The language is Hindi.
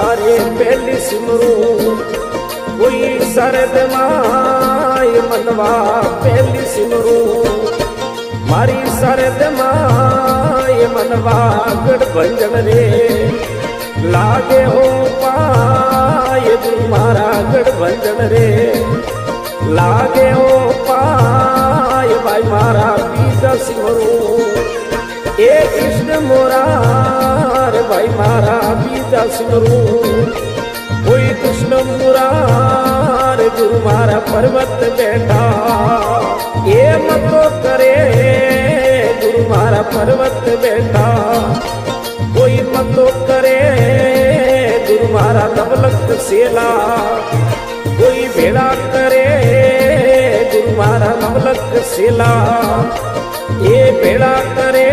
अरे पहली सिमरू कोई शरद माय मनवा पहली सिमरू मारी शरद माय मनवा गढ़भंजन रे लागे हो पाय तुम्हारा गढ़भंजन रे लागे हो पाय भाई मारा बीजा सिमरू ए कृष्ण मुरार भाई मारा बीजा सिमरू कोई कृष्ण मुरार गुरु मारा पर्वत बैठा ये मतो करे गुरु मारा पर्वत बैठा कोई मतो करे गुरु मारा नवलख सेला कोई भेड़ा करे गुरु मारा नवलख सेला ये भेड़ा करे